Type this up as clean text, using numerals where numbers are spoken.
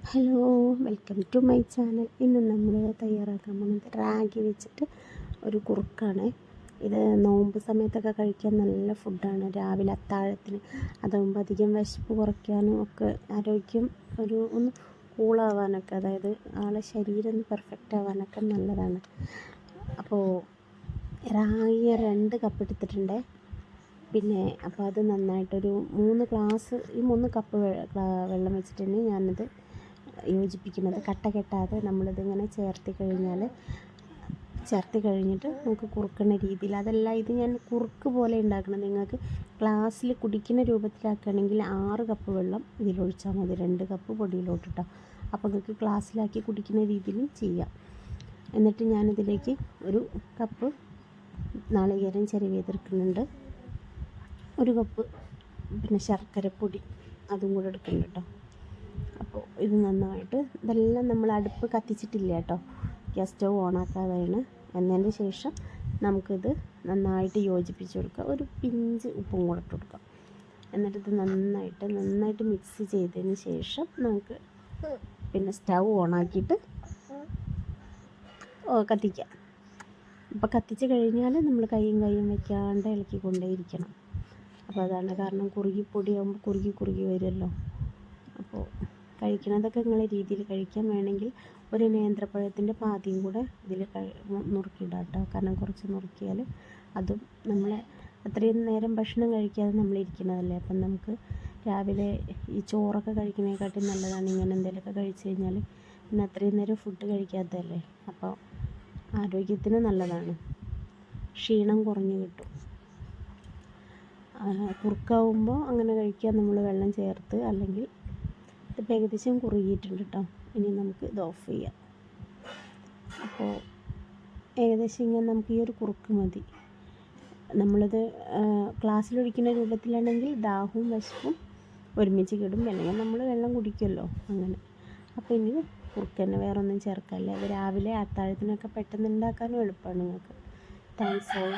Hello, welcome to my channel. ഇന്ന് നമ്മൾ തയ്യാറാക്കാൻ പോകുന്നത് റാഗി വെച്ചിട്ട് ഒരു കുറുക്കാണ്. ഇത് നോമ്പ് സമയത്തൊക്കെ കഴിക്കാൻ നല്ല ഫുഡാണ്. രാവിലെ അത്താഴത്തിന് അതാകുമ്പോൾ അധികം വിശപ്പ് കുറയ്ക്കാനും ഒക്കെ ആരോഗ്യം ഒന്ന് കൂളാവാനൊക്കെ, അതായത് ആളെ ശരീരം ഒന്ന് പെർഫെക്റ്റ് ആവാനൊക്കെ നല്ലതാണ്. അപ്പോൾ റാഗി 2 കപ്പ് എടുത്തിട്ടുണ്ട്. പിന്നെ അപ്പോൾ അത് നന്നായിട്ടൊരു 3 ഗ്ലാസ്, ഈ 3 കപ്പ് വെള്ളം വെച്ചിട്ടാണ് ഞാനിത് യോജിപ്പിക്കുന്നത്. കട്ട കെട്ടാതെ നമ്മളിതിങ്ങനെ ചേർത്ത് കഴിഞ്ഞിട്ട് നമുക്ക് കുറുക്കുന്ന രീതിയിൽ, അതല്ല ഇത് ഞാൻ കുറുക്ക് പോലെ ഉണ്ടാക്കണം. നിങ്ങൾക്ക് ഗ്ലാസ്സിൽ കുടിക്കുന്ന രൂപത്തിലാക്കുകയാണെങ്കിൽ 6 കപ്പ് വെള്ളം ഇതിലൊഴിച്ചാൽ മതി, 2 കപ്പ് പൊടിയിലോട്ടിട്ടോ. അപ്പോൾ നിങ്ങൾക്ക് ഗ്ലാസ്സിലാക്കി കുടിക്കുന്ന രീതിയിലും ചെയ്യാം. എന്നിട്ട് ഞാനിതിലേക്ക് 1 കപ്പ് നാളികേരം ചിരവിയതെടുക്കുന്നുണ്ട്, 1 കപ്പ് പിന്നെ ശർക്കരപ്പൊടി അതും കൂടെ എടുക്കുന്നുണ്ട് കേട്ടോ. അപ്പോൾ ഇത് നന്നായിട്ട്, ഇതെല്ലാം നമ്മൾ അടുപ്പ് കത്തിച്ചിട്ടില്ല കേട്ടോ, ഗ്യാസ് സ്റ്റവ് ഓണാക്കാതെയാണ്. എന്നതിന് ശേഷം നമുക്കിത് നന്നായിട്ട് യോജിപ്പിച്ച് കൊടുക്കുക. ഒരു പിഞ്ച് ഉപ്പും കൂടെ ഇട്ട് കൊടുക്കാം. എന്നിട്ടിത് നന്നായിട്ട് മിക്സ് ചെയ്തതിന് ശേഷം നമുക്ക് പിന്നെ സ്റ്റൗ ഓണാക്കിയിട്ട് കത്തിക്കാം. അപ്പോൾ കത്തിച്ച് കഴിഞ്ഞാൽ നമ്മൾ കൈയും വയ്ക്കാണ്ട് ഇളക്കിക്കൊണ്ടേയിരിക്കണം. അപ്പോൾ അതാണ് കാരണം, പൊടിയാകുമ്പോൾ കുറുകി വരുമല്ലോ. അപ്പോൾ കഴിക്കണതൊക്കെ നിങ്ങളെ രീതിയിൽ കഴിക്കാൻ വേണമെങ്കിൽ ഒരു നേന്ത്രപ്പഴത്തിൻ്റെ പാതിയും കൂടെ ഇതിൽ നുറുക്കിയിടാം കേട്ടോ. കാരണം കുറച്ച് നുറുക്കിയാൽ അതും നമ്മളെ അത്രയും നേരം ഭക്ഷണം കഴിക്കാതെ നമ്മളിരിക്കുന്നതല്ലേ. അപ്പം നമുക്ക് രാവിലെ ഈ ചോറൊക്കെ കഴിക്കുന്നതിനെക്കാട്ടി നല്ലതാണ് ഇങ്ങനെ എന്തെങ്കിലുമൊക്കെ കഴിച്ച് കഴിഞ്ഞാൽ. പിന്നെ അത്രയും നേരം ഫുഡ് കഴിക്കാത്തതല്ലേ, അപ്പോൾ ആരോഗ്യത്തിന് നല്ലതാണ്, ക്ഷീണം കുറഞ്ഞ് കിട്ടും. കുറുക്കാവുമ്പോൾ അങ്ങനെ കഴിക്കാൻ നമ്മൾ വെള്ളം ചേർത്ത്, അല്ലെങ്കിൽ ഇതിപ്പോൾ ഏകദേശം കുറുകിയിട്ടുണ്ട് കേട്ടോ. ഇനി നമുക്ക് ഇത് ഓഫ് ചെയ്യാം. അപ്പോൾ ഏകദേശം ഇങ്ങനെ നമുക്ക് ഈ ഒരു കുറുക്ക് മതി. നമ്മളിത് ഗ്ലാസ്സിലൊഴിക്കുന്ന രൂപത്തിലാണെങ്കിൽ ദാഹവും വിശപ്പും ഒരുമിച്ച് കിടും, അല്ലെങ്കിൽ നമ്മൾ വെള്ളം കുടിക്കുമല്ലോ അങ്ങനെ. അപ്പോൾ ഇനി കുറുക്ക് തന്നെ, വേറെ ഒന്നും ചേർക്കാനില്ല. അത് രാവിലെ അത്താഴത്തിനൊക്കെ പെട്ടെന്ന് ഉണ്ടാക്കാനും എളുപ്പമാണ് നിങ്ങൾക്ക്. Thanks all.